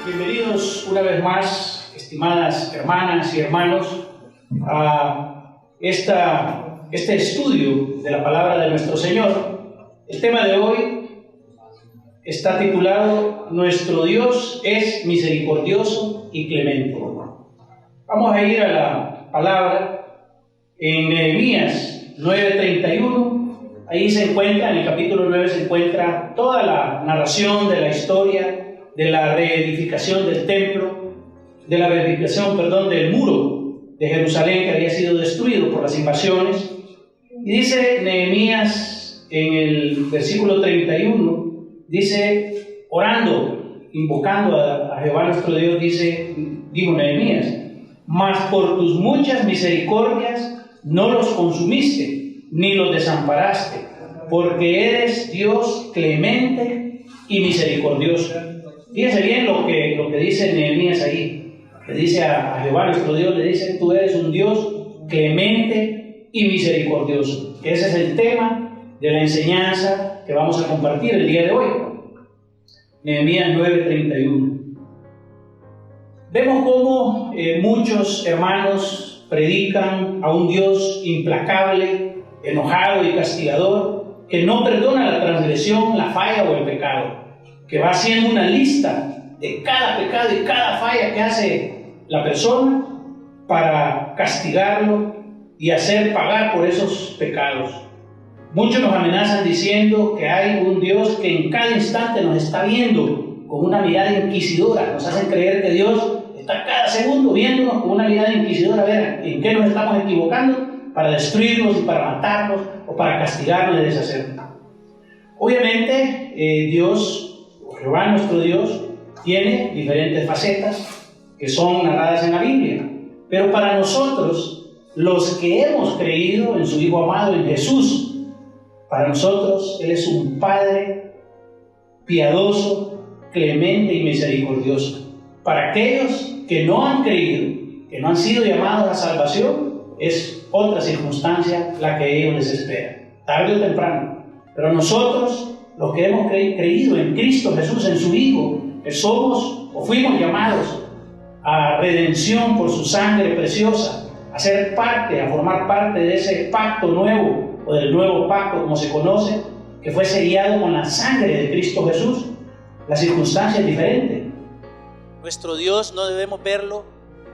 Bienvenidos una vez más, estimadas hermanas y hermanos, a este estudio de la palabra de nuestro Señor. El tema de hoy está titulado Nuestro Dios es misericordioso y clemente. Vamos a ir a la palabra en Nehemías 9:31. Ahí se encuentra, en el capítulo 9 se encuentra toda la narración de la historia de la reedificación del templo, de la reedificación, del muro de Jerusalén que había sido destruido por las invasiones. Y dice Nehemías en el versículo 31, dice, orando, invocando a Jehová nuestro Dios, dijo Nehemías, mas por tus muchas misericordias no los consumiste, ni los desamparaste, porque eres Dios clemente y misericordioso. Fíjense bien lo que dice Nehemías ahí. Le dice a Jehová nuestro Dios, le dice, tú eres un Dios clemente y misericordioso. Ese es el tema de la enseñanza que vamos a compartir el día de hoy. Nehemías 9:31. Vemos cómo muchos hermanos predican a un Dios implacable, enojado y castigador, que no perdona la transgresión, la falla o el pecado, que va haciendo una lista de cada pecado y cada falla que hace la persona para castigarlo y hacer pagar por esos pecados. Muchos nos amenazan diciendo que hay un Dios que en cada instante nos está viendo con una mirada inquisidora. Nos hacen creer que Dios está cada segundo viéndonos con una mirada inquisidora a ver en qué nos estamos equivocando para destruirnos y para matarnos o para castigarnos y deshacernos. Obviamente Dios, Jehová nuestro Dios, tiene diferentes facetas que son narradas en la Biblia, pero para nosotros, los que hemos creído en su Hijo amado, en Jesús, para nosotros Él es un Padre piadoso, clemente y misericordioso. Para aquellos que no han creído, que no han sido llamados a salvación, es otra circunstancia la que ellos les espera, tarde o temprano. Pero nosotros, los que hemos creído en Cristo Jesús, en su Hijo, que somos o fuimos llamados a redención por su sangre preciosa, a ser parte, a formar parte de ese pacto nuevo, o del nuevo pacto como se conoce, que fue sellado con la sangre de Cristo Jesús, la circunstancia es diferente. Nuestro Dios no debemos verlo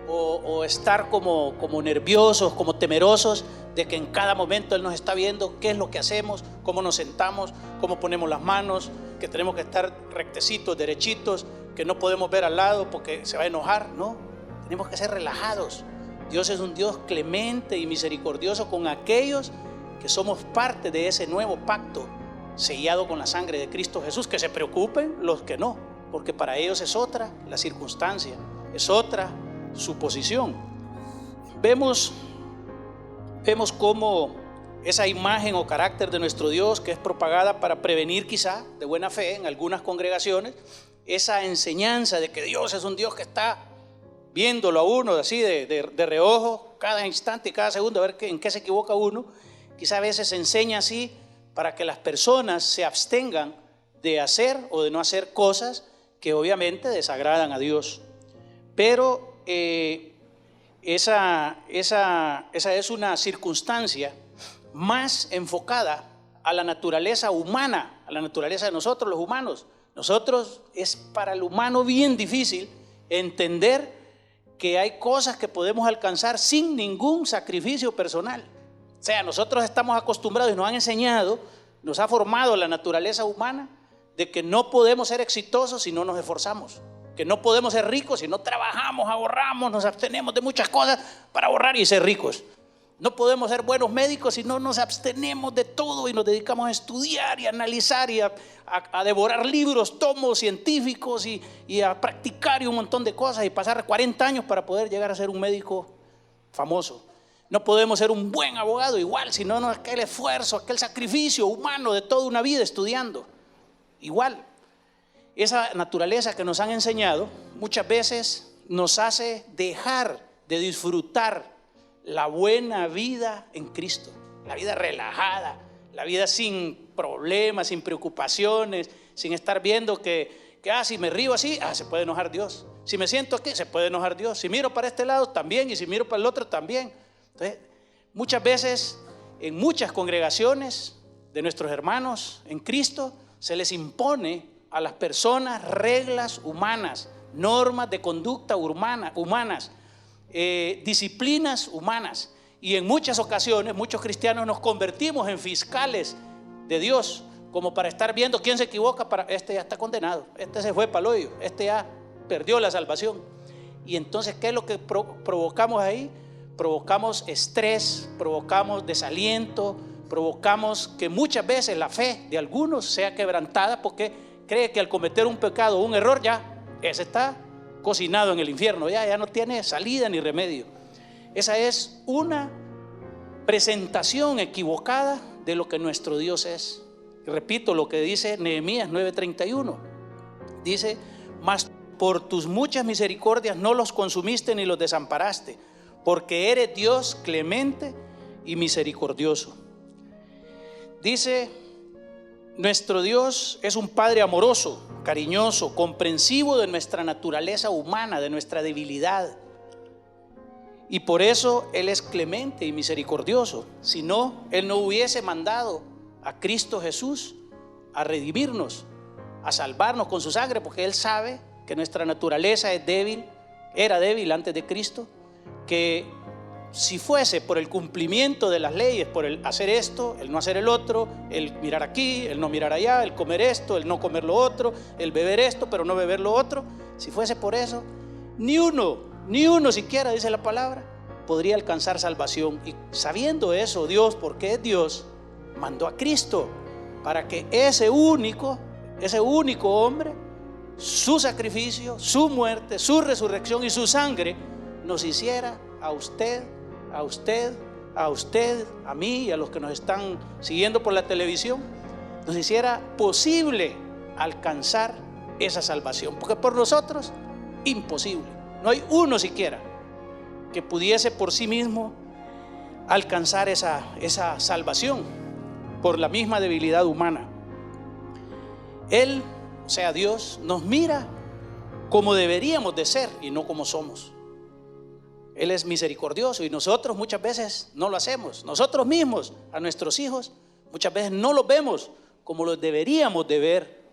o estar como nerviosos, como temerosos de que en cada momento Él nos está viendo qué es lo que hacemos, cómo nos sentamos, cómo ponemos las manos, que tenemos que estar rectecitos, derechitos, que no podemos ver al lado porque se va a enojar. No, tenemos que ser relajados. Dios es un Dios clemente y misericordioso con aquellos que somos parte de ese nuevo pacto sellado con la sangre de Cristo Jesús. Que se preocupen los que no, porque para ellos es otra la circunstancia, es otra su posición. Vemos cómo esa imagen o carácter de nuestro Dios, que es propagada para prevenir quizá de buena fe en algunas congregaciones, esa enseñanza de que Dios es un Dios que está viéndolo a uno así de reojo cada instante y cada segundo, a ver en qué se equivoca uno. Quizá a veces se enseña así para que las personas se abstengan de hacer o de no hacer cosas que obviamente desagradan a Dios. Pero esa es una circunstancia más enfocada a la naturaleza humana, a la naturaleza de nosotros los humanos. Nosotros, es para el humano bien difícil entender que hay cosas que podemos alcanzar sin ningún sacrificio personal. O sea, nosotros estamos acostumbrados y nos han enseñado, nos ha formado la naturaleza humana de que no podemos ser exitosos si no nos esforzamos, que no podemos ser ricos si no trabajamos, ahorramos, nos abstenemos de muchas cosas para ahorrar y ser ricos. No podemos ser buenos médicos si no nos abstenemos de todo y nos dedicamos a estudiar y a analizar y a devorar libros, tomos científicos y a practicar y un montón de cosas y pasar 40 años para poder llegar a ser un médico famoso. No podemos ser un buen abogado igual si no aquel esfuerzo, aquel sacrificio humano de toda una vida estudiando. Igual, esa naturaleza que nos han enseñado muchas veces nos hace dejar de disfrutar la buena vida en Cristo, la vida relajada, la vida sin problemas, sin preocupaciones, sin estar viendo que que si me río así, se puede enojar Dios. Si me siento aquí, se puede enojar Dios. Si miro para este lado, también. Y si miro para el otro, también. Entonces, muchas veces, en muchas congregaciones de nuestros hermanos en Cristo, se les impone a las personas reglas humanas, normas de conducta humanas, disciplinas humanas. Y en muchas ocasiones, muchos cristianos nos convertimos en fiscales de Dios, como para estar viendo quién se equivoca. Este ya está condenado, este se fue para el hoyo, este ya perdió la salvación. Y entonces, ¿qué es lo que provocamos ahí? Provocamos estrés, provocamos desaliento, provocamos que muchas veces la fe de algunos sea quebrantada, porque cree que al cometer un pecado o un error, ya ese está cocinado en el infierno, ya no tiene salida ni remedio. Esa es una presentación equivocada de lo que nuestro Dios es. Y repito lo que dice Nehemías 9:31. Dice: mas por tus muchas misericordias no los consumiste ni los desamparaste, porque eres Dios clemente y misericordioso. Dice: nuestro Dios es un Padre amoroso, cariñoso, comprensivo de nuestra naturaleza humana, de nuestra debilidad. Y por eso Él es clemente y misericordioso. Si no, Él no hubiese mandado a Cristo Jesús a redimirnos, a salvarnos con su sangre, porque Él sabe que nuestra naturaleza es débil, era débil antes de Cristo, que si fuese por el cumplimiento de las leyes, por el hacer esto, el no hacer el otro, el mirar aquí, el no mirar allá, el comer esto, el no comer lo otro, el beber esto, pero no beber lo otro, si fuese por eso, ni uno siquiera, dice la palabra, podría alcanzar salvación. Y sabiendo eso, Dios, porque es Dios, mandó a Cristo para que ese único hombre, su sacrificio, su muerte, su resurrección y su sangre nos hiciera a usted, a mí y a los que nos están siguiendo por la televisión, nos hiciera posible alcanzar esa salvación, porque por nosotros imposible. No hay uno siquiera que pudiese por sí mismo alcanzar esa salvación por la misma debilidad humana. Él, o sea Dios, nos mira como deberíamos de ser y no como somos. Él es misericordioso y nosotros muchas veces no lo hacemos. Nosotros mismos, a nuestros hijos, muchas veces no los vemos como los deberíamos de ver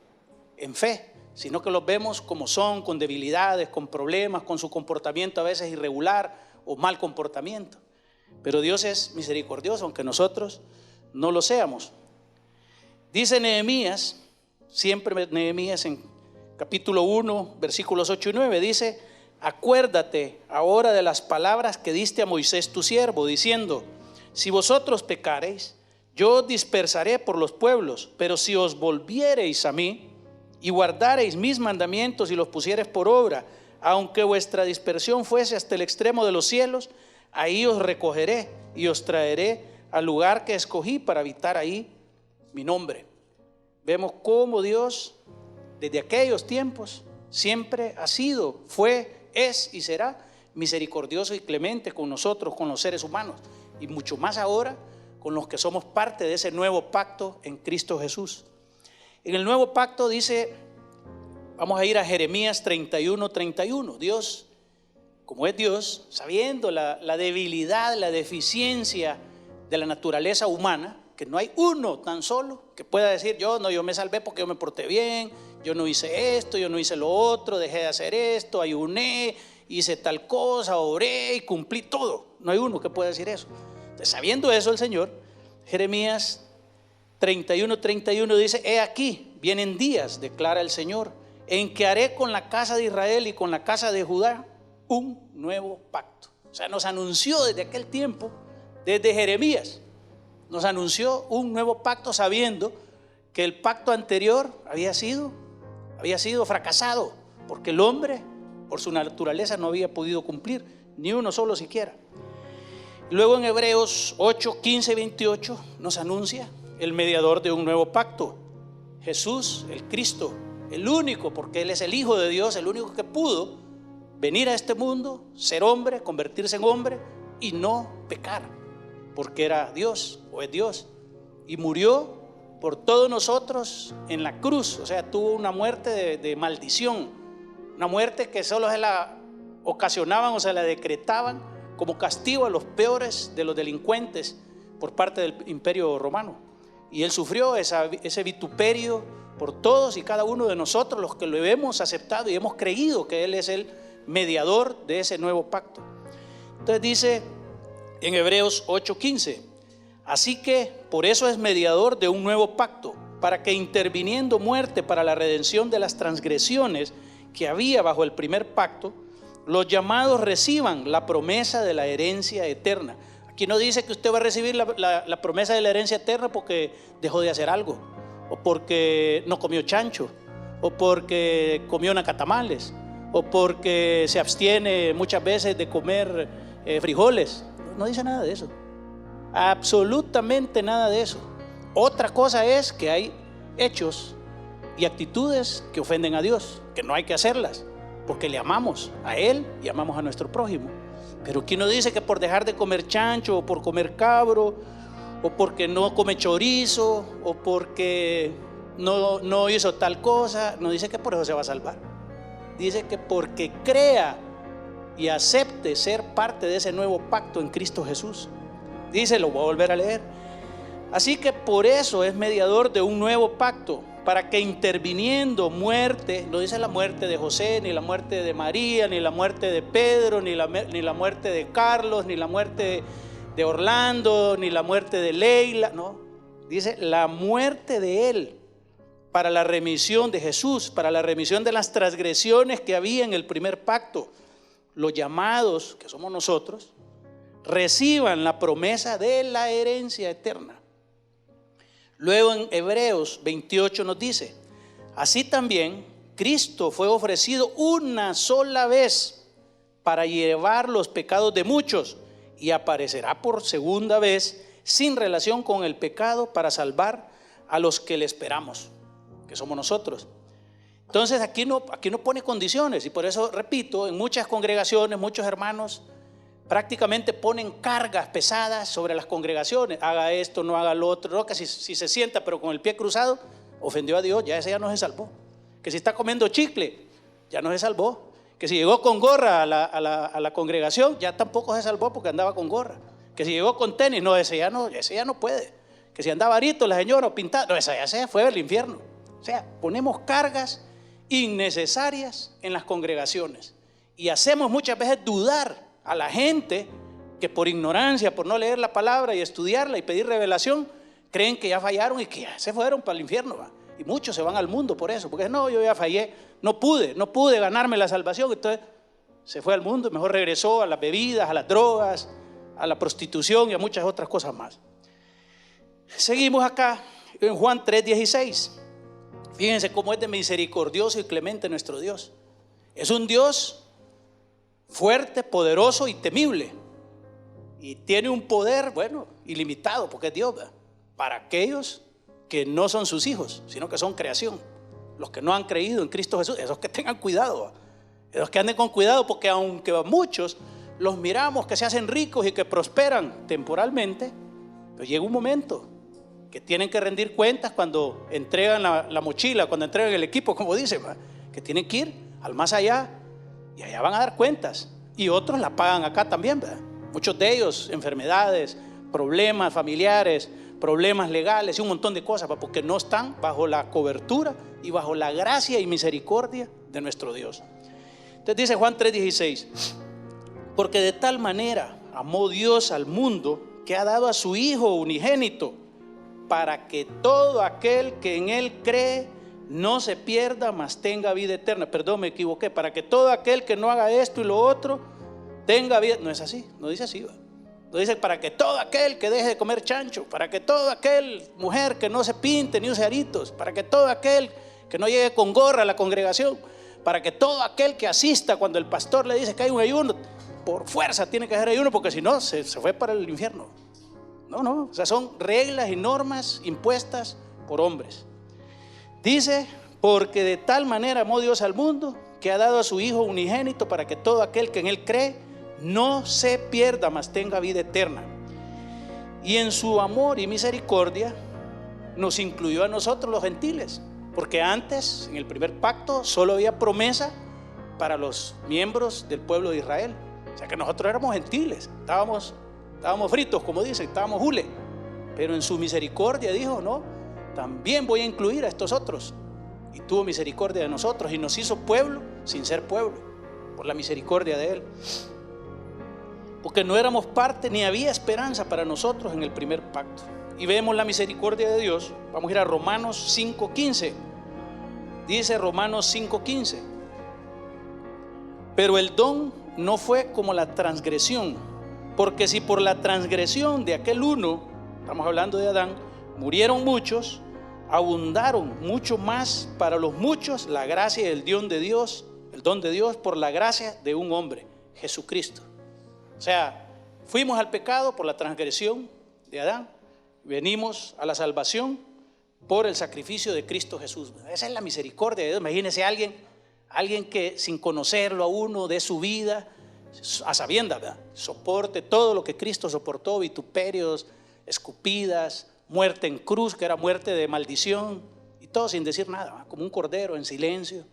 en fe, sino que los vemos como son, con debilidades, con problemas, con su comportamiento a veces irregular o mal comportamiento. Pero Dios es misericordioso, aunque nosotros no lo seamos. Dice Nehemías, siempre Nehemías en capítulo 1, versículos 8 y 9, dice: acuérdate ahora de las palabras que diste a Moisés tu siervo, diciendo: si vosotros pecareis, yo os dispersaré por los pueblos, pero si os volviereis a mí y guardareis mis mandamientos y los pusiereis por obra, aunque vuestra dispersión fuese hasta el extremo de los cielos, ahí os recogeré y os traeré al lugar que escogí para habitar ahí mi nombre. Vemos cómo Dios desde aquellos tiempos siempre ha sido, fue, es y será misericordioso y clemente con nosotros, con los seres humanos, y mucho más ahora con los que somos parte de ese nuevo pacto en Cristo Jesús. En el nuevo pacto dice, vamos a ir a Jeremías 31:31. Dios, como es Dios, sabiendo la debilidad, la deficiencia de la naturaleza humana, que no hay uno tan solo que pueda decir: yo me salvé porque yo me porté bien, yo no hice esto, yo no hice lo otro, dejé de hacer esto, ayuné, hice tal cosa, oré y cumplí todo. No hay uno que pueda decir eso. Entonces, sabiendo eso, el Señor, Jeremías 31:31 dice: he aquí, vienen días, declara el Señor, en que haré con la casa de Israel y con la casa de Judá un nuevo pacto. O sea, nos anunció desde aquel tiempo, desde Jeremías, nos anunció un nuevo pacto, sabiendo que el pacto anterior había sido fracasado, porque el hombre, por su naturaleza, no había podido cumplir ni uno solo siquiera. Luego en Hebreos 8:15-28 nos anuncia el mediador de un nuevo pacto, Jesús, el Cristo, el único, porque Él es el Hijo de Dios, el único que pudo venir a este mundo, ser hombre, convertirse en hombre y no pecar, porque era Dios o es Dios, y murió por todos nosotros en la cruz. O sea, tuvo una muerte de maldición, una muerte que solo se la ocasionaban o se la decretaban como castigo a los peores de los delincuentes por parte del Imperio Romano. Y él sufrió ese vituperio por todos y cada uno de nosotros, los que lo hemos aceptado y hemos creído que él es el mediador de ese nuevo pacto. Entonces dice en Hebreos 8:15: así que por eso es mediador de un nuevo pacto, para que interviniendo muerte para la redención de las transgresiones que había bajo el primer pacto, los llamados reciban la promesa de la herencia eterna. Aquí no dice que usted va a recibir la promesa de la herencia eterna porque dejó de hacer algo, o porque no comió chancho, o porque comió nacatamales, o porque se abstiene muchas veces de comer frijoles. No dice nada de eso, absolutamente nada de eso. Otra cosa es que hay hechos y actitudes que ofenden a Dios, que no hay que hacerlas, porque le amamos a Él y amamos a nuestro prójimo. Pero aquí no dice que por dejar de comer chancho, o por comer cabro, o porque no come chorizo, o porque no hizo tal cosa, no dice que por eso se va a salvar. Dice que porque crea y acepte ser parte de ese nuevo pacto en Cristo Jesús. Dice, lo voy a volver a leer: así que por eso es mediador de un nuevo pacto, para que interviniendo muerte, no dice la muerte de José, ni la muerte de María, ni la muerte de Pedro, ni la muerte de Carlos, ni la muerte de Orlando, ni la muerte de Leila, no, dice la muerte de él, para la remisión de Jesús, para la remisión de las transgresiones que había en el primer pacto, los llamados, que somos nosotros, reciban la promesa de la herencia eterna. Luego en Hebreos 28 nos dice: así también Cristo fue ofrecido una sola vez para llevar los pecados de muchos, y aparecerá por segunda vez sin relación con el pecado para salvar a los que le esperamos, que somos nosotros. Entonces aquí no pone condiciones, y por eso repito, en muchas congregaciones muchos hermanos prácticamente ponen cargas pesadas sobre las congregaciones: haga esto, no haga lo otro, no, que si se sienta pero con el pie cruzado, ofendió a Dios, ya ese ya no se salvó. Que si está comiendo chicle, ya no se salvó. Que si llegó con gorra a la congregación, ya tampoco se salvó porque andaba con gorra. Que si llegó con tenis, no, ese ya no puede. Que si andaba arito la señora o pintado, no, ese ya se fue del infierno. O sea, ponemos cargas innecesarias en las congregaciones y hacemos muchas veces dudar a la gente que por ignorancia, por no leer la palabra y estudiarla y pedir revelación, creen que ya fallaron y que ya se fueron para el infierno, ¿va? Y muchos se van al mundo por eso, porque no, yo ya fallé, no pude ganarme la salvación, entonces se fue al mundo y mejor regresó a las bebidas, a las drogas, a la prostitución y a muchas otras cosas más. Seguimos acá en Juan 3:16. Fíjense cómo es de misericordioso y clemente nuestro Dios. Es un Dios fuerte, poderoso y temible, y tiene un poder, bueno, ilimitado, porque es Dios, ¿verdad? Para aquellos que no son sus hijos, sino que son creación, los que no han creído en Cristo Jesús, esos que tengan cuidado, ¿verdad? Esos que anden con cuidado, porque aunque muchos los miramos que se hacen ricos y que prosperan temporalmente, pero llega un momento que tienen que rendir cuentas cuando entregan la mochila, cuando entregan el equipo, como dicen, ¿verdad? Que tienen que ir al más allá, y allá van a dar cuentas, y otros la pagan acá también, ¿verdad? Muchos de ellos, enfermedades, problemas familiares, problemas legales y un montón de cosas, porque no están bajo la cobertura y bajo la gracia y misericordia de nuestro Dios. Entonces dice Juan 3:16: porque de tal manera amó Dios al mundo, que ha dado a su Hijo unigénito, para que todo aquel que en Él cree no se pierda, mas tenga vida eterna. Perdón, me equivoqué. Para que todo aquel que no haga esto y lo otro tenga vida. No es así, no dice así, ¿va? No dice para que todo aquel que deje de comer chancho, para que todo aquel mujer que no se pinte ni use aritos, para que todo aquel que no llegue con gorra a la congregación, para que todo aquel que asista cuando el pastor le dice que hay un ayuno, por fuerza tiene que hacer ayuno, porque si no se fue para el infierno. No, o sea, son reglas y normas impuestas por hombres. Dice: porque de tal manera amó Dios al mundo, que ha dado a su Hijo unigénito, para que todo aquel que en Él cree no se pierda, mas tenga vida eterna. Y en su amor y misericordia nos incluyó a nosotros los gentiles, porque antes, en el primer pacto, solo había promesa para los miembros del pueblo de Israel. O sea que nosotros éramos gentiles, estábamos fritos, como dicen, estábamos jule. Pero en su misericordia dijo, no, también voy a incluir a estos otros. Y tuvo misericordia de nosotros y nos hizo pueblo sin ser pueblo, por la misericordia de Él. Porque no éramos parte ni había esperanza para nosotros en el primer pacto. Y vemos la misericordia de Dios. Vamos a ir a Romanos 5:15. Dice Romanos 5:15: pero el don no fue como la transgresión, porque si por la transgresión de aquel uno, estamos hablando de Adán, murieron muchos, abundaron mucho más para los muchos la gracia y el don de Dios por la gracia de un hombre, Jesucristo. O sea, fuimos al pecado por la transgresión de Adán, venimos a la salvación por el sacrificio de Cristo Jesús. Esa es la misericordia de Dios. Imagínese alguien que sin conocerlo a uno de su vida, a sabiendas, ¿verdad?, soporte todo lo que Cristo soportó, vituperios, escupidas, muerte en cruz, que era muerte de maldición, y todo sin decir nada, ¿verdad?, como un cordero en silencio,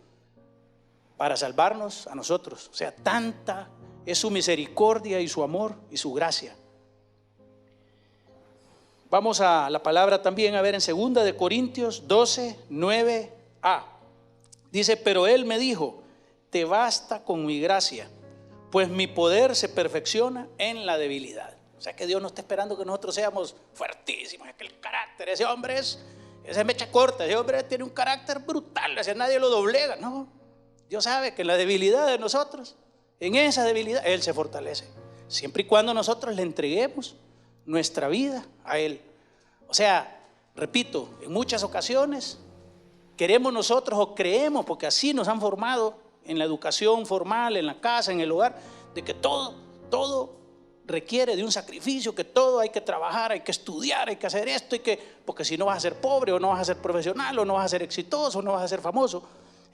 para salvarnos a nosotros. O sea, tanta es su misericordia y su amor y su gracia. Vamos a la palabra también a ver en 2 de Corintios 12:9a. Dice, pero Él me dijo, te basta con mi gracia, pues mi poder se perfecciona en la debilidad. O sea que Dios no está esperando que nosotros seamos fuertísimos. Es que el carácter, ese hombre es mecha corta, ese hombre tiene un carácter brutal, ese nadie lo doblega. No, Dios sabe que en la debilidad de nosotros, en esa debilidad, Él se fortalece, siempre y cuando nosotros le entreguemos nuestra vida a Él. O sea, repito, en muchas ocasiones queremos nosotros o creemos, porque así nos han formado en la educación formal, en la casa, en el hogar, de que todo requiere de un sacrificio, que todo hay que trabajar, hay que estudiar, hay que hacer esto, porque si no vas a ser pobre, o no vas a ser profesional, o no vas a ser exitoso, o no vas a ser famoso.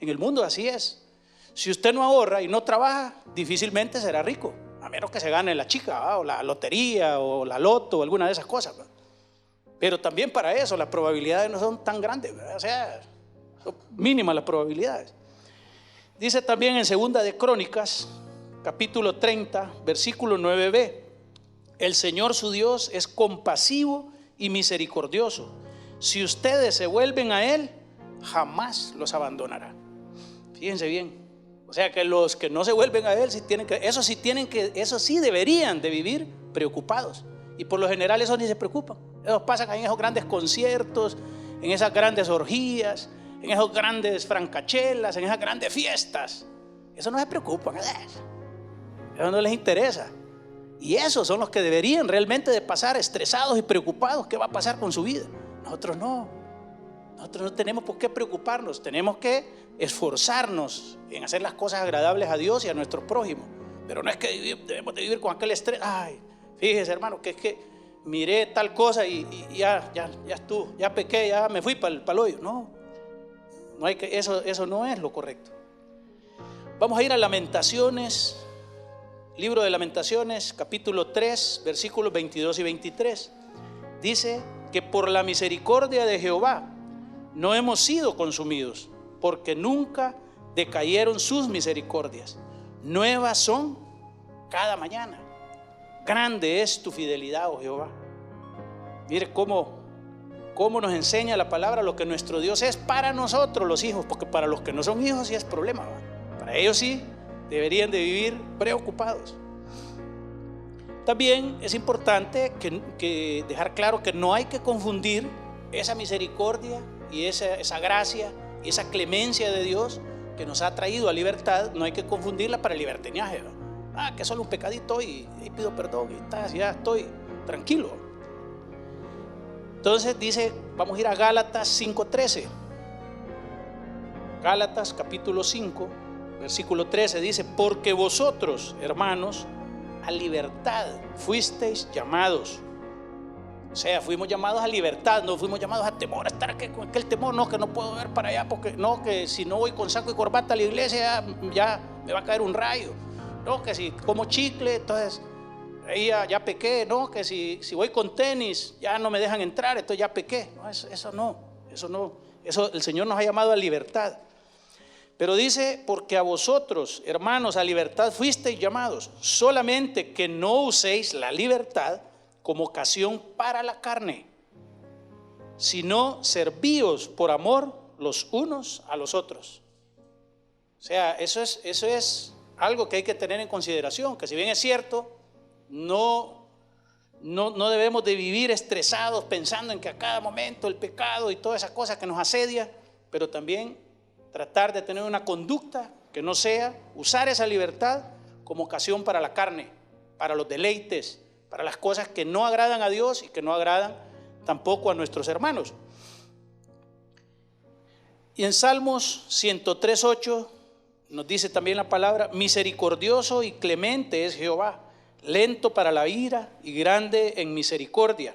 En el mundo así es. Si usted no ahorra y no trabaja, difícilmente será rico, a menos que se gane la chica, ¿va?, o la lotería, o la loto, o alguna de esas cosas, ¿va? Pero también para eso las probabilidades no son tan grandes, ¿verdad? O sea, son mínimas las probabilidades. Dice también en 2 de Crónicas, capítulo 30, versículo 9b: el Señor su Dios es compasivo y misericordioso. Si ustedes se vuelven a Él, jamás los abandonará. Fíjense bien. O sea que los que no se vuelven a Él, eso sí deberían de vivir preocupados. Y por lo general esos ni se preocupan. Ellos pasan ahí en esos grandes conciertos, en esas grandes orgías, en esos grandes francachelas, en esas grandes fiestas. Eso no se preocupan. Eso no les interesa. Y esos son los que deberían realmente de pasar estresados y preocupados. ¿Qué va a pasar con su vida? Nosotros no. Nosotros no tenemos por qué preocuparnos. Tenemos que esforzarnos en hacer las cosas agradables a Dios y a nuestros prójimos. Pero no es que debemos de vivir con aquel estrés. Ay, fíjese, hermano, que es que miré tal cosa y ya estuvo, ya pequé, ya me fui para el hoyo. No hay que, eso no es lo correcto. Vamos a ir a Lamentaciones, libro de Lamentaciones, capítulo 3, versículos 22 y 23. Dice que por la misericordia de Jehová no hemos sido consumidos, porque nunca decayeron sus misericordias. Nuevas son cada mañana. Grande es tu fidelidad, oh Jehová. Mire cómo nos enseña la palabra lo que nuestro Dios es para nosotros los hijos, porque para los que no son hijos sí es problema, ¿va? Para ellos sí deberían de vivir preocupados. También es importante que dejar claro que no hay que confundir esa misericordia y esa gracia y esa clemencia de Dios que nos ha traído a libertad. No hay que confundirla para el libertinaje, ¿va? Que solo un pecadito y pido perdón y ya estoy tranquilo. Entonces dice, vamos a ir a Gálatas 5:13. Gálatas capítulo 5, versículo 13 dice: porque vosotros, hermanos, a libertad fuisteis llamados. O sea, fuimos llamados a libertad, no fuimos llamados a temor, a estar aquí con aquel temor, no, que no puedo ver para allá, porque no, que si no voy con saco y corbata a la iglesia ya me va a caer un rayo. No, que si como chicle, entonces ahí ya pequé, ¿no? Que si voy con tenis ya no me dejan entrar, entonces ya pequé. No, eso no. Eso el Señor nos ha llamado a libertad. Pero dice, porque a vosotros, hermanos, a libertad fuisteis llamados, solamente que no uséis la libertad como ocasión para la carne, sino servíos por amor los unos a los otros. O sea, eso es algo que hay que tener en consideración, que si bien es cierto, no debemos de vivir estresados pensando en que a cada momento el pecado y todas esas cosas que nos asedia, pero también tratar de tener una conducta que no sea usar esa libertad como ocasión para la carne, para los deleites, para las cosas que no agradan a Dios y que no agradan tampoco a nuestros hermanos. Y en Salmos 103:8 nos dice también la palabra: misericordioso y clemente es Jehová, lento para la ira y grande en misericordia.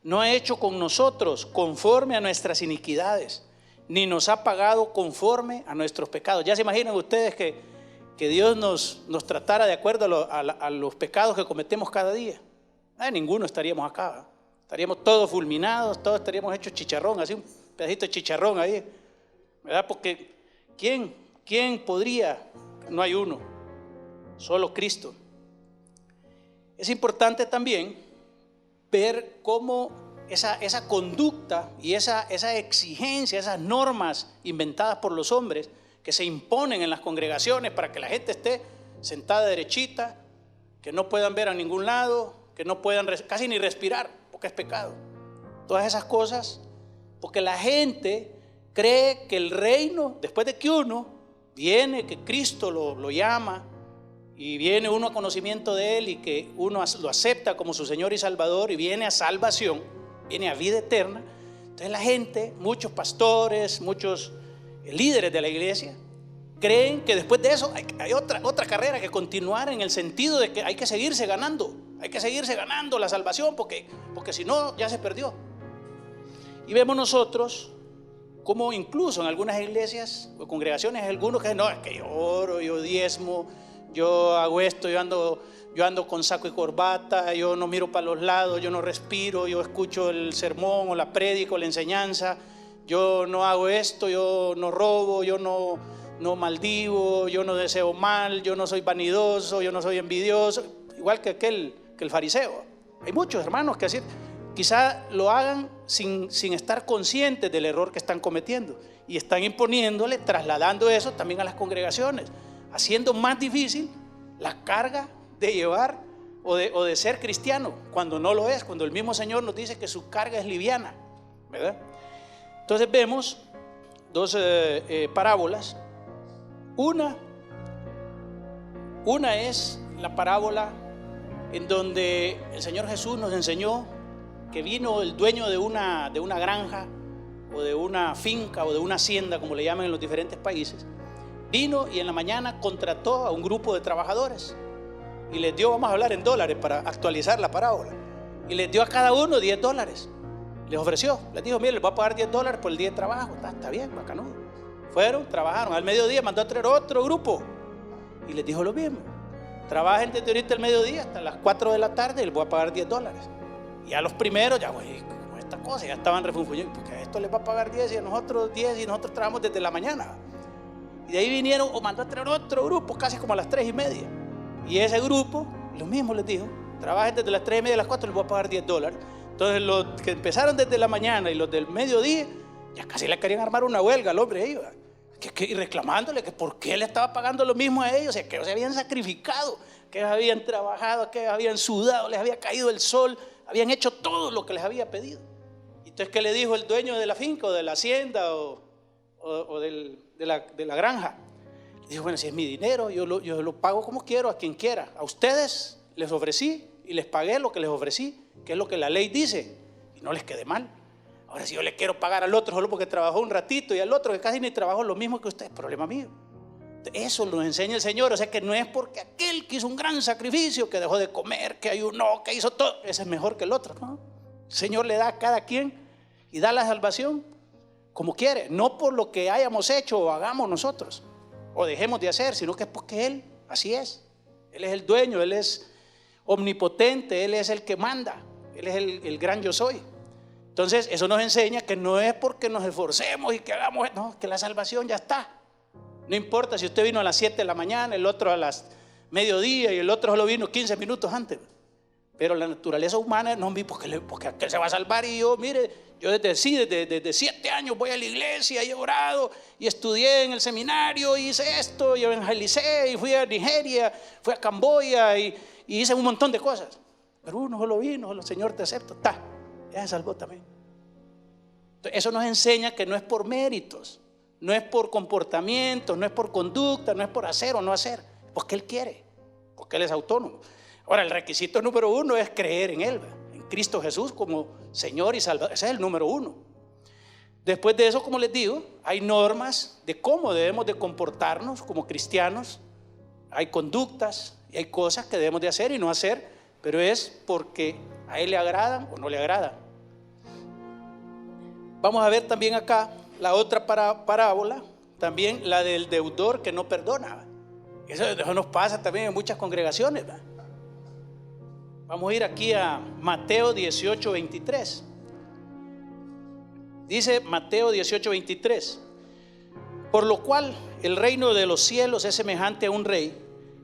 No ha hecho con nosotros conforme a nuestras iniquidades, ni nos ha pagado conforme a nuestros pecados. Ya se imaginan ustedes que Dios nos tratara de acuerdo a los pecados que cometemos cada día. Ninguno estaríamos acá, ¿verdad? Estaríamos todos fulminados, todos estaríamos hechos chicharrón, así un pedacito de chicharrón ahí, ¿verdad? Porque ¿quién podría? No hay uno, solo Cristo. Es importante también ver cómo esa conducta y esa exigencia, esas normas inventadas por los hombres que se imponen en las congregaciones para que la gente esté sentada derechita, que no puedan ver a ningún lado, que no puedan casi ni respirar, porque es pecado. Todas esas cosas, porque la gente cree que el reino, después de que uno viene, que Cristo lo llama, y viene uno a conocimiento de Él y que uno lo acepta como su Señor y Salvador y viene a salvación, viene a vida eterna. Entonces la gente, muchos pastores, muchos líderes de la iglesia creen que después de eso hay otra carrera que continuar, en el sentido de que hay que seguirse ganando la salvación porque si no ya se perdió. Y vemos nosotros como incluso en algunas iglesias o congregaciones hay algunos que no, es que yo oro, yo diezmo, yo hago esto, yo ando con saco y corbata, yo no miro para los lados, yo no respiro, yo escucho el sermón o la prédica o la enseñanza, yo no hago esto, yo no robo, yo no maldigo, yo no deseo mal, yo no soy vanidoso, yo no soy envidioso, igual que el fariseo. Hay muchos hermanos que así quizá lo hagan sin estar conscientes del error que están cometiendo y están imponiéndole, trasladando eso también a las congregaciones, haciendo más difícil la carga de llevar o de ser cristiano, cuando no lo es, cuando el mismo Señor nos dice que su carga es liviana, ¿verdad? Entonces vemos dos parábolas. Una es la parábola en donde el Señor Jesús nos enseñó que vino el dueño de una granja o de una finca o de una hacienda, como le llaman en los diferentes países. Vino y en la mañana contrató a un grupo de trabajadores y les dio, vamos a hablar en dólares para actualizar la parábola, y les dio a cada uno $10. Les ofreció, les dijo: mire, les voy a pagar $10 por el día de trabajo. Está bien, bacanudo. Fueron, trabajaron. Al mediodía mandó a traer otro grupo y les dijo lo mismo: trabajen desde ahorita al mediodía hasta las 4 de la tarde y les voy a pagar $10. Y a los primeros, ya güey, como esta cosa, ya estaban refunfuñando, porque a esto les va a pagar 10 y a nosotros 10 y nosotros trabajamos desde la mañana. Y de ahí vinieron, o mandó a traer otro grupo casi como a las 3:30. Y ese grupo, lo mismo les dijo: trabajen desde las 3:30 a las 4, les voy a pagar $10. Entonces los que empezaron desde la mañana y los del mediodía, ya casi le querían armar una huelga al hombre ellos, y reclamándole que por qué le estaba pagando lo mismo a ellos, o sea, que ellos se habían sacrificado, que ellos habían trabajado, que ellos habían sudado, les había caído el sol, habían hecho todo lo que les había pedido. Entonces, ¿qué le dijo el dueño de la finca o de la hacienda o de la granja? Le dijo: bueno, si es mi dinero, yo lo pago como quiero, a quien quiera. A ustedes les ofrecí y les pagué lo que les ofrecí, que es lo que la ley dice, y no les quede mal. Ahora, si yo le quiero pagar al otro solo porque trabajó un ratito y al otro que casi ni trabajó lo mismo que usted, es problema mío. Eso nos enseña el Señor. O sea, que no es porque aquel que hizo un gran sacrificio, que dejó de comer, que ayunó, que hizo todo, ese es mejor que el otro, ¿no? El Señor le da a cada quien y da la salvación como quiere, no por lo que hayamos hecho o hagamos nosotros o dejemos de hacer, sino que es porque Él así es. Él es el dueño, Él es omnipotente, Él es el que manda, Él es el gran yo soy. Entonces eso nos enseña que no es porque nos esforcemos y que hagamos, no, que la salvación ya está. No importa si usted vino a las 7 de la mañana, el otro a las mediodía y el otro solo vino 15 minutos antes. Pero la naturaleza humana no vi porque aquel se va a salvar. Y yo, mire, yo desde 7 años voy a la iglesia y he orado y estudié en el seminario, y hice esto y evangelicé y fui a Nigeria, fui a Camboya y hice un montón de cosas. Pero uno solo vino, el Señor te acepta, ya se salvó también. Entonces, eso nos enseña que no es por méritos, no es por comportamiento, no es por conducta, no es por hacer o no hacer, porque Él quiere, porque Él es autónomo. Ahora, el requisito número 1 es creer en Él, en Cristo Jesús como Señor y Salvador. Ese es el número 1. Después de eso, como les digo, hay normas de cómo debemos de comportarnos como cristianos. Hay conductas y hay cosas que debemos de hacer y no hacer, pero es porque a Él le agradan o no le agradan. Vamos a ver también acá la otra parábola, también la del deudor que no perdona. Eso nos pasa también en muchas congregaciones, ¿verdad? Vamos a ir aquí a Mateo 18, 23. Dice Mateo 18, 23: por lo cual el reino de los cielos es semejante a un rey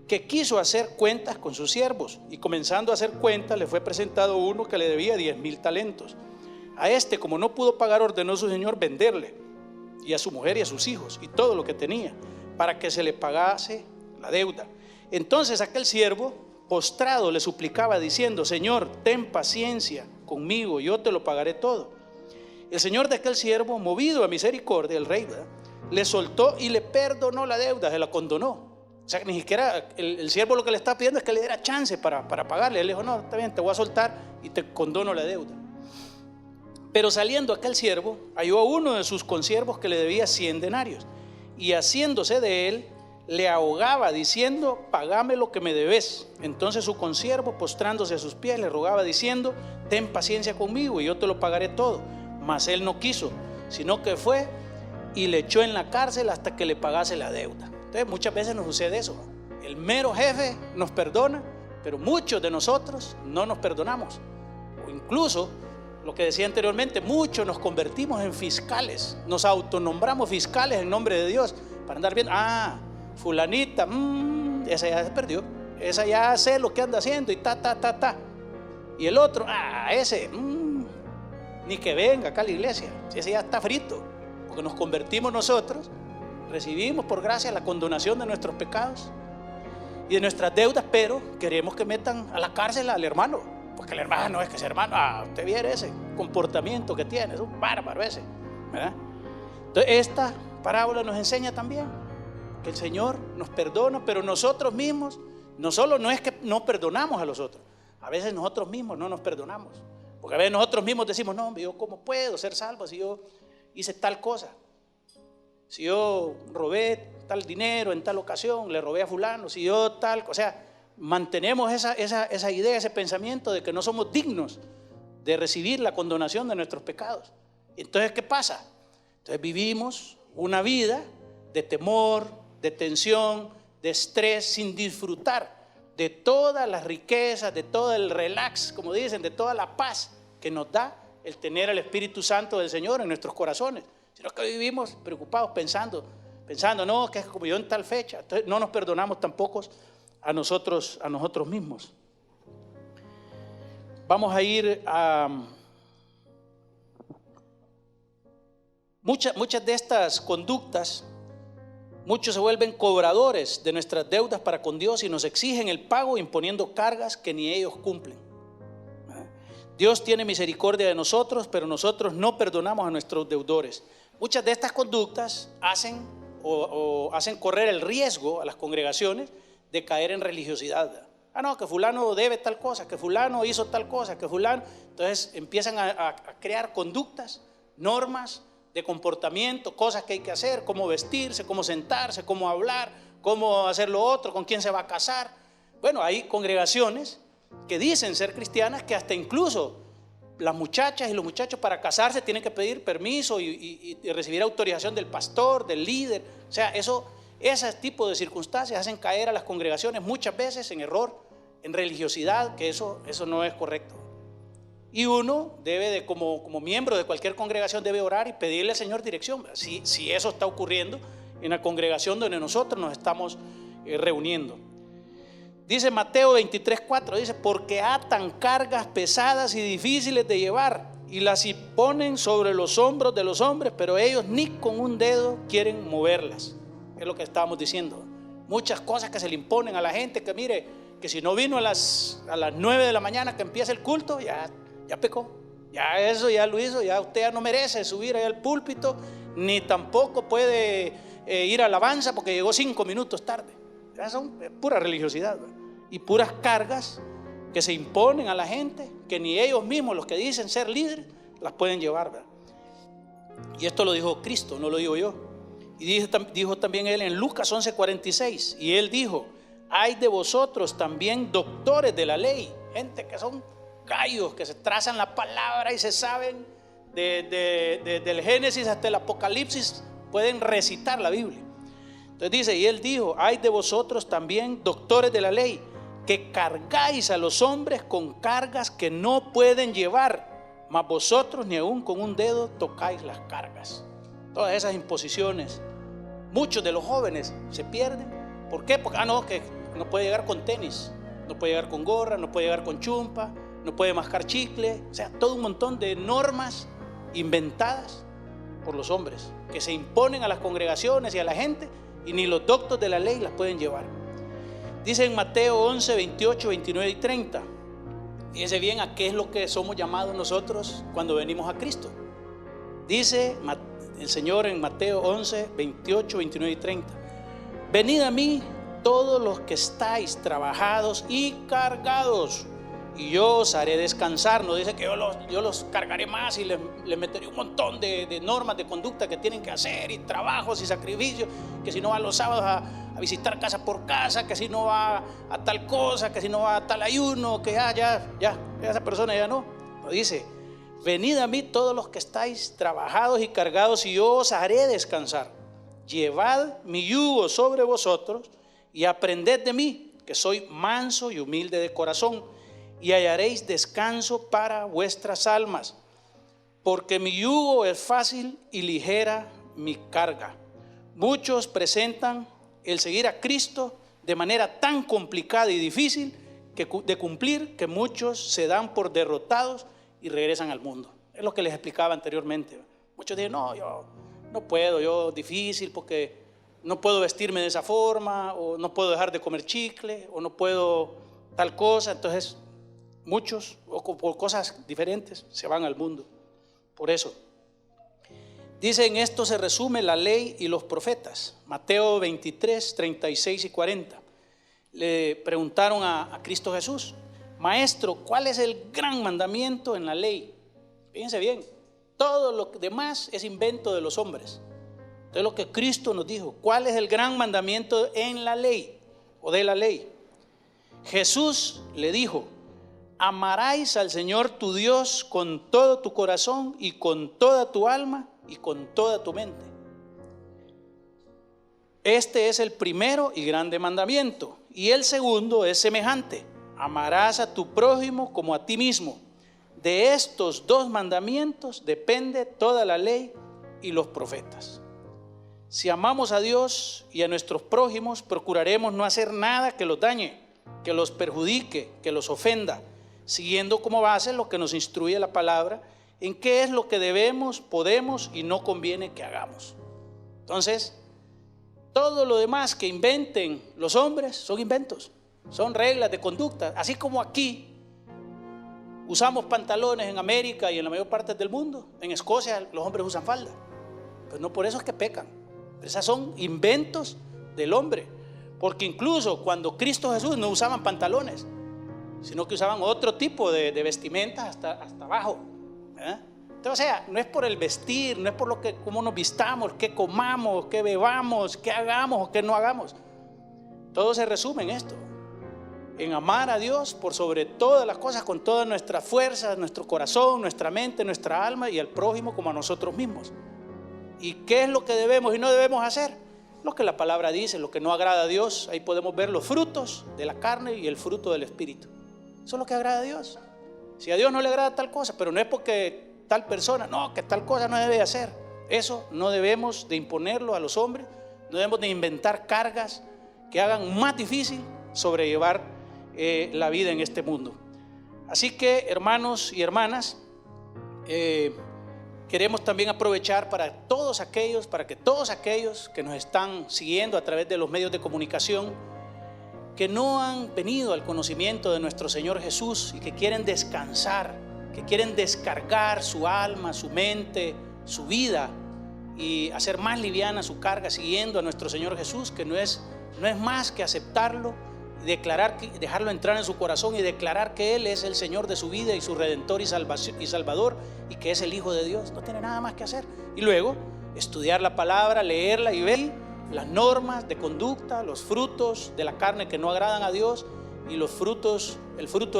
que quiso hacer cuentas con sus siervos, y comenzando a hacer cuentas le fue presentado uno que le debía 10,000 talentos. A este, como no pudo pagar, ordenó su señor venderle, y a su mujer y a sus hijos y todo lo que tenía, para que se le pagase la deuda. Entonces aquel siervo, postrado, le suplicaba diciendo: Señor, ten paciencia conmigo, yo te lo pagaré todo. El señor de aquel siervo, movido a misericordia, el rey, ¿verdad?, le soltó y le perdonó la deuda, se la condonó. O sea, que ni siquiera el siervo lo que le está pidiendo es que le diera chance para pagarle. Él le dijo: no, está bien, te voy a soltar y te condono la deuda. Pero saliendo aquel siervo, halló a uno de sus consiervos que le debía 100 denarios, y haciéndose de él, le ahogaba diciendo: págame lo que me debes. Entonces su consiervo, postrándose a sus pies, le rogaba diciendo: ten paciencia conmigo y yo te lo pagaré todo. Mas él no quiso, sino que fue y le echó en la cárcel hasta que le pagase la deuda. Entonces muchas veces nos sucede eso. El mero jefe nos perdona, pero muchos de nosotros no nos perdonamos. O incluso, lo que decía anteriormente, muchos nos convertimos en fiscales, nos autonombramos fiscales en nombre de Dios para andar viendo: fulanita, esa ya se perdió, esa ya sé lo que anda haciendo y y el otro, ese, ni que venga acá a la iglesia, si ese ya está frito, porque nos convertimos nosotros, recibimos por gracia la condonación de nuestros pecados y de nuestras deudas, pero queremos que metan a la cárcel al hermano, porque el hermano es que ese hermano, usted viera ese comportamiento que tiene, es un bárbaro ese, ¿verdad? Entonces esta parábola nos enseña también que el Señor nos perdona, pero nosotros mismos, no solo no es que no perdonamos a los otros, a veces nosotros mismos no nos perdonamos, porque a veces nosotros mismos decimos: no, yo cómo puedo ser salvo si yo hice tal cosa, si yo robé tal dinero en tal ocasión, le robé a fulano, si yo tal, o sea, mantenemos esa idea, ese pensamiento de que no somos dignos de recibir la condonación de nuestros pecados. Entonces, ¿qué pasa? Entonces vivimos una vida de temor, de tensión, de estrés, sin disfrutar de todas las riquezas, de todo el relax, como dicen, de toda la paz que nos da el tener al Espíritu Santo del Señor en nuestros corazones, sino que vivimos preocupados pensando, no, que es como yo en tal fecha. Entonces no nos perdonamos tampoco a nosotros mismos. Vamos a ir a muchas de estas conductas. Muchos se vuelven cobradores de nuestras deudas para con Dios y nos exigen el pago imponiendo cargas que ni ellos cumplen. Dios tiene misericordia de nosotros, pero nosotros no perdonamos a nuestros deudores. Muchas de estas conductas hacen correr el riesgo a las congregaciones de caer en religiosidad. No, que fulano debe tal cosa, que fulano hizo tal cosa, que fulano. Entonces empiezan a crear conductas, normas de comportamiento, cosas que hay que hacer, cómo vestirse, cómo sentarse, cómo hablar, cómo hacer lo otro, con quién se va a casar. Bueno, hay congregaciones que dicen ser cristianas que hasta incluso las muchachas y los muchachos para casarse tienen que pedir permiso y recibir autorización del pastor, del líder. O sea, ese tipo de circunstancias hacen caer a las congregaciones muchas veces en error en religiosidad, que eso no es correcto. Y uno debe como miembro de cualquier congregación, debe orar y pedirle al Señor dirección. Si eso está ocurriendo en la congregación donde nosotros nos estamos reuniendo. Dice Mateo 23:4, dice: porque atan cargas pesadas y difíciles de llevar y las imponen sobre los hombros de los hombres, pero ellos ni con un dedo quieren moverlas. Es lo que estábamos diciendo. Muchas cosas que se le imponen a la gente, que mire, que si no vino a las 9 de la mañana que empieza el culto, ya pecó. Ya eso ya lo hizo, ya usted ya no merece subir ahí al púlpito, ni tampoco puede ir a alabanza porque llegó 5 minutos tarde. Ya son pura religiosidad, ¿verdad? Y puras cargas que se imponen a la gente, que ni ellos mismos, los que dicen ser líderes, las pueden llevar, ¿verdad? Y esto lo dijo Cristo, no lo digo yo. Y dijo también él en Lucas 11:46, y él dijo: hay de vosotros también doctores de la ley, gente que son gallos, que se trazan la palabra y se saben del Génesis hasta el Apocalipsis, pueden recitar la Biblia. Entonces dice, y él dijo: hay de vosotros también doctores de la ley, que cargáis a los hombres con cargas que no pueden llevar, mas vosotros ni aún con un dedo tocáis las cargas. Todas esas imposiciones, muchos de los jóvenes se pierden. ¿Por qué? Porque que no puede llegar con tenis, no puede llegar con gorra, no puede llegar con chumpa, no puede mascar chicle. O sea, todo un montón de normas inventadas por los hombres que se imponen a las congregaciones y a la gente, y ni los doctos de la ley las pueden llevar. Dice en Mateo 11, 28, 29 y 30. Fíjense bien a qué es lo que somos llamados nosotros cuando venimos a Cristo. Dice el Señor en Mateo 11, 28, 29 y 30. Venid a mí todos los que estáis trabajados y cargados, y yo os haré descansar. No dice que yo los cargaré más y les meteré un montón de normas de conducta que tienen que hacer, y trabajos y sacrificios, que si no va los sábados a visitar casa por casa, que si no va a tal cosa, que si no va a tal ayuno, que ya esa persona ya no. Pero dice: venid a mí todos los que estáis trabajados y cargados, y yo os haré descansar. Llevad mi yugo sobre vosotros y aprended de mí, que soy manso y humilde de corazón, y hallaréis descanso para vuestras almas, porque mi yugo es fácil y ligera mi carga. Muchos presentan el seguir a Cristo de manera tan complicada y difícil de cumplir, que muchos se dan por derrotados y regresan al mundo. Es lo que les explicaba anteriormente. Muchos dicen: no, yo no puedo, yo difícil, porque no puedo vestirme de esa forma, o no puedo dejar de comer chicle, o no puedo tal cosa. Entonces muchos, o por cosas diferentes, se van al mundo. Por eso dice: en esto se resume la ley y los profetas. Mateo 23, 36 y 40. Le preguntaron a Cristo Jesús: Maestro, ¿cuál es el gran mandamiento en la ley? Fíjense bien, todo lo demás es invento de los hombres. Entonces lo que Cristo nos dijo: ¿cuál es el gran mandamiento en la ley o de la ley? Jesús le dijo: amarás al Señor tu Dios con todo tu corazón y con toda tu alma y con toda tu mente. Este es el primero y grande mandamiento, y el segundo es semejante: amarás a tu prójimo como a ti mismo. De estos dos mandamientos depende toda la ley y los profetas. Si amamos a Dios y a nuestros prójimos, procuraremos no hacer nada que los dañe, que los perjudique, que los ofenda, siguiendo como base lo que nos instruye la palabra, en qué es lo que debemos, podemos y no conviene que hagamos. Entonces, todo lo demás que inventen los hombres son inventos, son reglas de conducta. Así como aquí usamos pantalones en América y en la mayor parte del mundo, en Escocia los hombres usan falda. Pues no por eso es que pecan. Esas son inventos del hombre, porque incluso cuando Cristo Jesús no usaban pantalones, sino que usaban otro tipo de vestimentas hasta abajo. Entonces, o sea, no es por el vestir, no es por lo que, cómo nos vistamos, qué comamos, qué bebamos, qué hagamos o qué no hagamos. Todo se resume en esto: en amar a Dios por sobre todas las cosas, con toda nuestra fuerza, nuestro corazón, nuestra mente, nuestra alma, y al prójimo como a nosotros mismos. ¿Y qué es lo que debemos y no debemos hacer? lo que la palabra dice, lo que no agrada a Dios. Ahí podemos ver los frutos de la carne y el fruto del Espíritu. Eso es lo que agrada a Dios. Si a Dios no le agrada tal cosa, pero no es porque tal persona, no, que tal cosa no debe hacer. Eso no debemos de imponerlo a los hombres, no debemos de inventar cargas que hagan más difícil sobrellevar la vida en este mundo. Así que, hermanos y hermanas, queremos también aprovechar para que todos aquellos que nos están siguiendo a través de los medios de comunicación, que no han venido al conocimiento de nuestro Señor Jesús y que quieren descansar, que quieren descargar su alma, su mente, su vida y hacer más liviana su carga siguiendo a nuestro Señor Jesús, que no es más que aceptarlo, dejarlo entrar en su corazón y declarar que Él es el Señor de su vida y su Redentor y Salvador, y que es el Hijo de Dios. No tiene nada más que hacer. Y luego estudiar la palabra, leerla y ver las normas de conducta, los frutos de la carne que no agradan a Dios y el fruto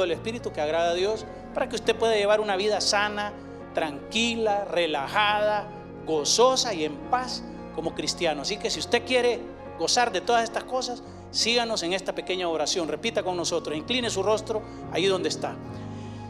del Espíritu que agrada a Dios, para que usted pueda llevar una vida sana, tranquila, relajada, gozosa y en paz como cristiano. Así que si usted quiere gozar de todas estas cosas, síganos en esta pequeña oración. Repita con nosotros, incline su rostro ahí donde está.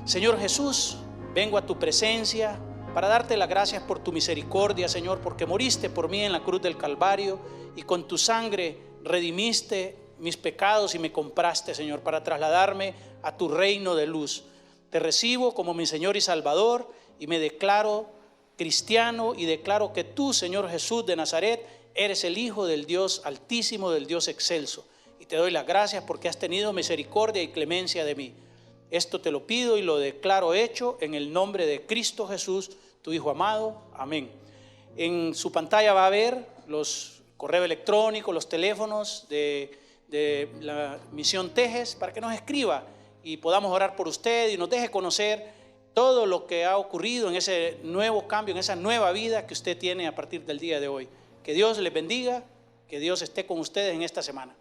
Señor Jesús, vengo a tu presencia para darte las gracias por tu misericordia, Señor, porque moriste por mí en la cruz del Calvario y con tu sangre redimiste mis pecados y me compraste, Señor, para trasladarme a tu reino de luz. Te recibo como mi Señor y Salvador y me declaro cristiano y declaro que tú, Señor Jesús de Nazaret, eres el Hijo del Dios Altísimo, del Dios Excelso. Y te doy las gracias porque has tenido misericordia y clemencia de mí. Esto te lo pido y lo declaro hecho en el nombre de Cristo Jesús, tu Hijo amado. Amén. En su pantalla va a ver los correos electrónicos, los teléfonos de la Misión Tejes para que nos escriba y podamos orar por usted y nos deje conocer todo lo que ha ocurrido en ese nuevo cambio, en esa nueva vida que usted tiene a partir del día de hoy. Que Dios les bendiga, que Dios esté con ustedes en esta semana.